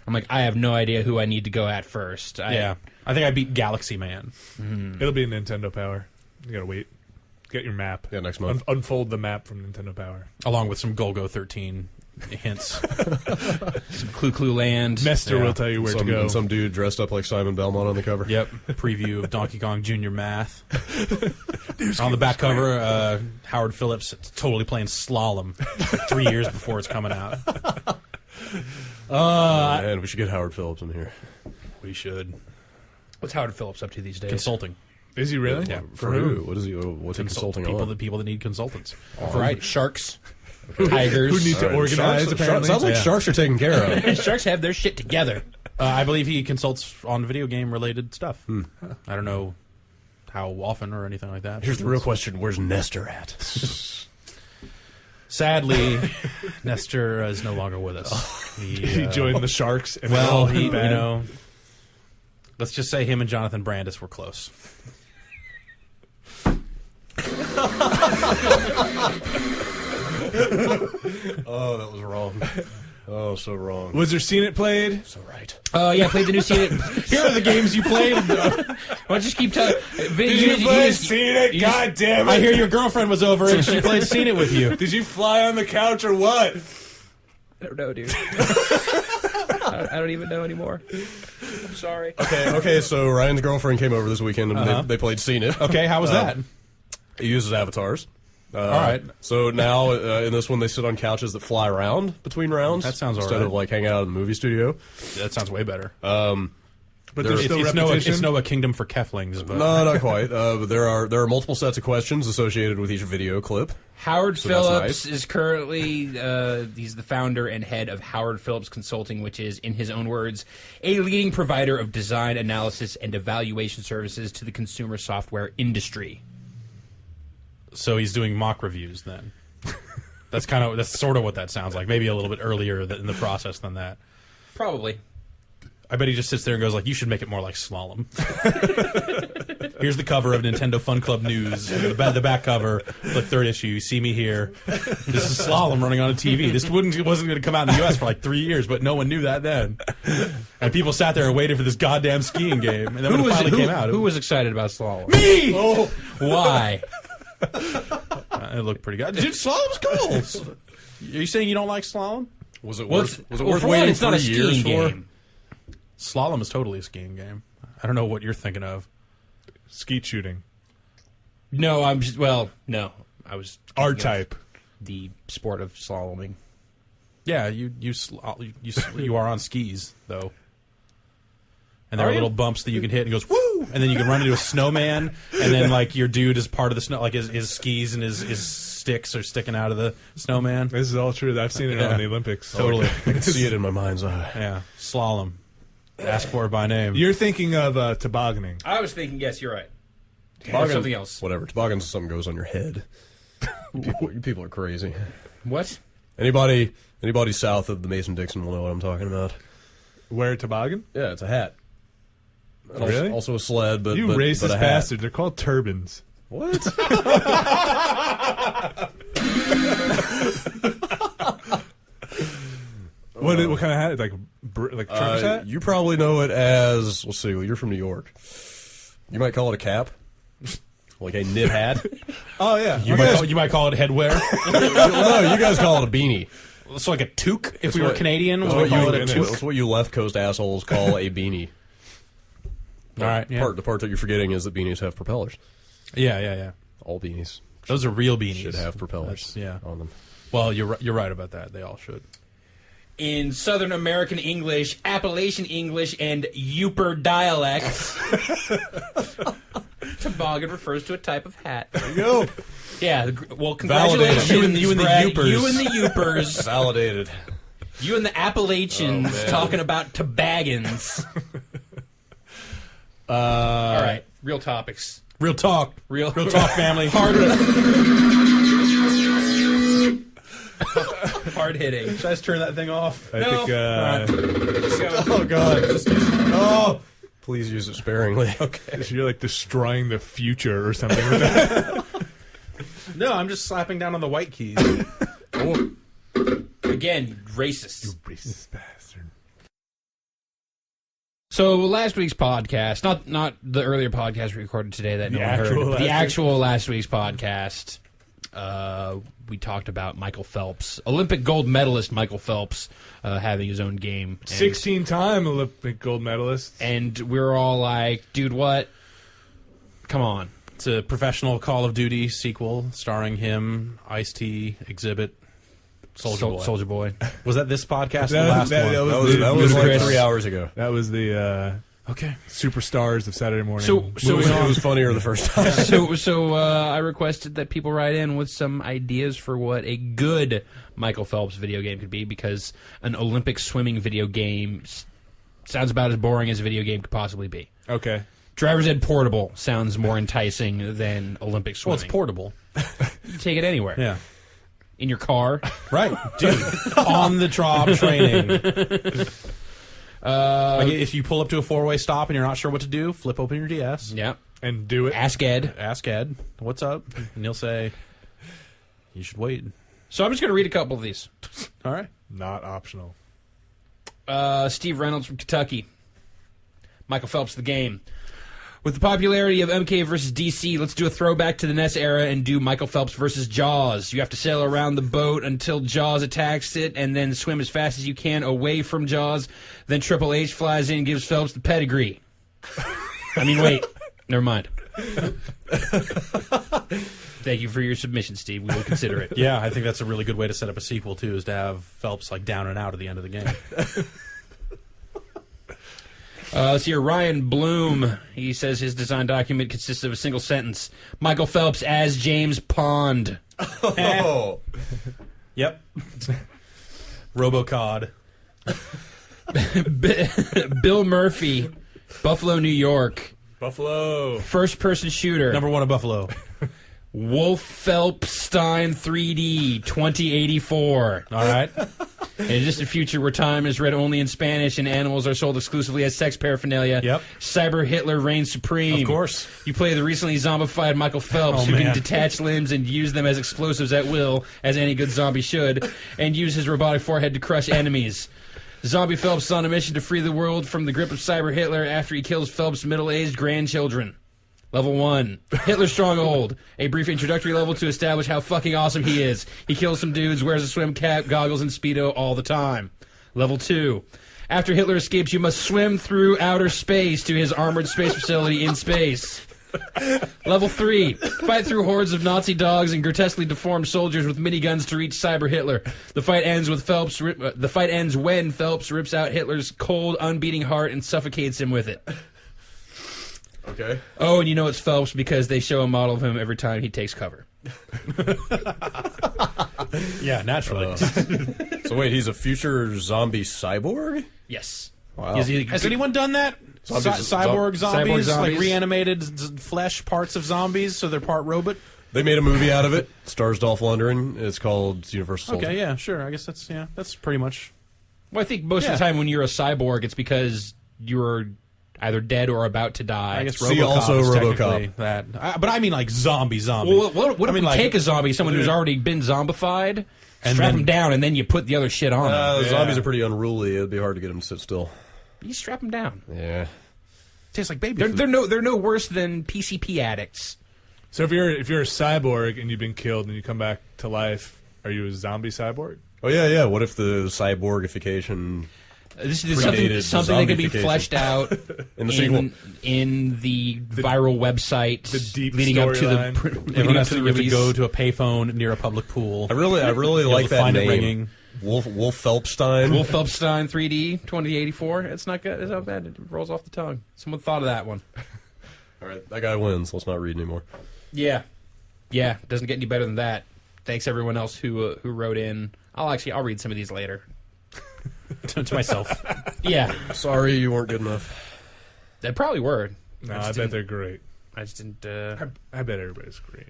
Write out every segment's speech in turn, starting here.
I'm like, I have no idea who I need to go at first. I think I beat Galaxy Man. It'll be Nintendo Power. You gotta wait. Get your map. Yeah, next month. Unfold the map from Nintendo Power. Along with some Golgo 13 hints. Some Clue Land. Nestor will tell you where to go. And some dude dressed up like Simon Belmont on the cover. Yep. Preview of Donkey Kong Jr. Math. On the back cover, Howard Phillips totally playing Slolem 3 years before it's coming out. Man, we should get Howard Phillips in here. We should. What's Howard Phillips up to these days? Consulting. Is he really? Yeah. For who? What is he? What's he consulting on? The people that need consultants. Right. Sharks. Tigers. Who need to organize, Sharks, apparently. sounds like sharks are taken care of. Sharks have their shit together. I believe he consults on video game related stuff. I don't know how often or anything like that. Here's the real question: where's Nestor at? Sadly, Nestor is no longer with us. He joined the Sharks. And Well, he, let's just say him and Jonathan Brandis were close. Oh, that was wrong. Oh, so wrong. Was there Seen It played? So right. Yeah, played the new Seen It. Here are the games you played. Why just keep telling? Did you play Seen It? God damn it! I hear your girlfriend was over and she played Seen It with you. Did you fly on the couch or what? I don't know, dude. I don't even know anymore. I'm sorry. Okay. So Ryan's girlfriend came over this weekend and they played Seen It. Okay, how was that? He uses avatars. All right. So now in this one, they sit on couches that fly around between rounds. That sounds all instead right. of like hanging out in the movie studio. That sounds way better. But there's still It's repetition. no A Kingdom for Keflings, but No, not quite. But there are multiple sets of questions associated with each video clip. Howard So that's Phillips nice. is currently he's the founder and head of Howard Phillips Consulting, which is, in his own words, a leading provider of design, analysis, and evaluation services to the consumer software industry. so he's doing mock reviews then. That's sort of what that sounds like. Maybe a little bit earlier in the process than that. Probably. I bet he just sits there and goes like, "You should make it more like Slolem." Here's the cover of Nintendo Fun Club News. The back cover, the third issue. You see me here. This is Slolem running on a TV. This wasn't going to come out in the U.S. for like 3 years, but no one knew that then. And people sat there and waited for this goddamn skiing game. And then when it finally came out, Who was excited about Slolem? me? Oh, Why? It looked pretty good. Dude, Slolem's cool. Are you saying you don't like Slolem? was it Well, worth? Was it well, worth for one, waiting it's not a 3 years skiing for? game. Slalom is totally a skiing game. I don't know what you're thinking of. Skeet shooting. No, I was thinking of R-Type. the sport of slaloming. Yeah, you are on skis though, and there Are are you? little bumps that you can hit and it goes woo, and then you can run into a snowman, and then like your dude is part of the snow, like his skis and his sticks are sticking out of the snowman. This is all true. I've seen it Yeah. on the Olympics. Totally, I can see it in my mind's eye. yeah. Slalom. Ask for it by name. You're thinking of tobogganing. I was thinking, yes, you're right. Or Toboggan- something else. Whatever. Toboggan's something goes on your head. You people are crazy. What? Anybody south of the Mason-Dixon will know what I'm talking about. Wear a toboggan? Yeah, it's a hat. And Really? Also a sled, but You but racist a hat. bastard. They're called turbans. What? What kind of hat? Like trucker's hat? You probably know it as, let's see, well, you're from New York. You might call it a cap. Like a knit hat. Oh, yeah. You might call it headwear. Well, no, you guys call it a beanie. So like a toque if we were what- Canadian. That's we what, call you, it a toque. that's what you left coast assholes call a beanie. All right. Yeah. The part that you're forgetting is that beanies have propellers. Yeah. All beanies Those are real beanies. should have propellers That's- yeah. on them. Well, you're right about that. They all should. In Southern American English, Appalachian English, and Yooper dialects, toboggan refers to a type of hat. There you go. Yeah, well, congratulations, Validated. You and the Brad. Yoopers. You and the Yoopers. Validated. You and the Appalachians Oh, man. talking about tobaggans. All right, real topics. Real talk. Real talk, family. Hard hitting. Should I just turn that thing off? I No. think Oh, God. Oh. Please use it sparingly. Okay. you're like destroying the future or something with that. No, I'm just slapping down on the white keys. Again, racist. Racist bastard. So last week's podcast, not the earlier podcast we recorded today that no one heard. actual The last actual last week's podcast, we talked about Michael Phelps, Olympic gold medalist Michael Phelps, having his own game. 16-time Olympic gold medalist. And we're all like, dude, what? Come on. It's a professional Call of Duty sequel starring him, Ice-T, Exhibit, Soldier Boy. Soldier Boy. Was that this podcast? That- the last that- one? that That was like Ludicrous. 3 hours ago. That was the Okay. superstars of Saturday morning. So It was funnier the first time. So I requested that people write in with some ideas for what a good Michael Phelps video game could be, because an Olympic swimming video game sounds about as boring as a video game could possibly be. Okay. Driver's Ed Portable sounds more enticing than Olympic Well, swimming. it's portable. You can take it anywhere. Yeah. In your car. Right, dude. On the job training. Like if you pull up to a 4-way stop and you're not sure what to do, flip open your DS. Yeah. And do it. Ask Ed. Ask Ed, what's up? And he'll say, you should wait. So I'm just going to read a couple of these. All right. Not optional. Steve Reynolds from Kentucky. Michael Phelps, the game. With the popularity of MK versus DC, let's do a throwback to the NES era and do Michael Phelps versus Jaws. You have to sail around the boat until Jaws attacks it, and then swim as fast as you can away from Jaws. Then Triple H flies in and gives Phelps the pedigree. I mean, wait. Never mind. Thank you for your submission, Steve. We will consider it. Yeah, I think that's a really good way to set up a sequel, too, is to have Phelps like down and out at the end of the game. Let's hear Ryan Bloom. He says his design document consists of a single sentence. Michael Phelps as James Pond. Oh. Yep. Robocod. Bill Murphy, Buffalo, New York. Buffalo. First-person shooter. Number 1 in Buffalo. Wolf Phelpstein 3D 2084. All right. In a distant future where time is read only in Spanish and animals are sold exclusively as sex paraphernalia, Yep. Cyber Hitler reigns supreme. Of course. You play the recently zombified Michael Phelps, Oh, who can man. detach limbs and use them as explosives at will, as any good zombie should, and use his robotic forehead to crush enemies. Zombie Phelps is on a mission to free the world from the grip of Cyber Hitler after he kills Phelps' middle-aged grandchildren. Level 1, Hitler Stronghold. A brief introductory level to establish how fucking awesome he is. He kills some dudes, wears a swim cap, goggles, and Speedo all the time. Level 2, after Hitler escapes, you must swim through outer space to his armored space facility in space. Level 3, fight through hordes of Nazi dogs and grotesquely deformed soldiers with miniguns to reach Cyber Hitler. The fight ends when Phelps rips out Hitler's cold, unbeating heart and suffocates him with it. Okay. Oh, and you know it's Phelps because they show a model of him every time he takes cover. Yeah, naturally. So wait, he's a future zombie cyborg? Yes. Wow. Has anyone done that? Zombies- Cyborg zombies? zombies. Like reanimated flesh parts of zombies so they're part robot? They made a movie out of it. Stars Dolph Lundgren. It's called Universal Soldier. Okay, yeah, sure. I guess that's pretty much... Well, I think most of Yeah. the time when you're a cyborg, it's because you're either dead or about to die. I guess See RoboCop also is RoboCop. technically that. But I mean like zombie. Well, what if I mean, you like- take a zombie, someone who's already been zombified, And strap then- him down, and then you put the other shit on him? Zombies are pretty unruly. It'd be hard to get them to sit still. You strap him down. Yeah. tastes like baby They're, food. they're no worse than PCP addicts. So if you're a cyborg and you've been killed and you come back to life, are you a zombie cyborg? Oh yeah. What if the cyborgification This is Predated something that can be zombification. fleshed out in the sequel? in the viral website the deep leading up to the storyline. leading Everyone up has to to the release. go to a payphone near a public pool. I really Be like able to that find it name. ringing. Wolf Phelpstein. Wolf Phelpstein 3D 2084. It's not good. It's not bad. It rolls off the tongue. Someone thought of that one. All right, that guy wins. Let's not read anymore. Yeah. Doesn't get any better than that. Thanks everyone else who wrote in. I'll read some of these later. to myself. Yeah, Sorry, you weren't good enough. they probably were. No, I just bet didn't- they're great. I just didn't. I bet everybody's great.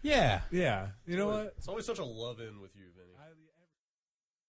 Yeah. Yeah. You know what? It's always such a love-in with you.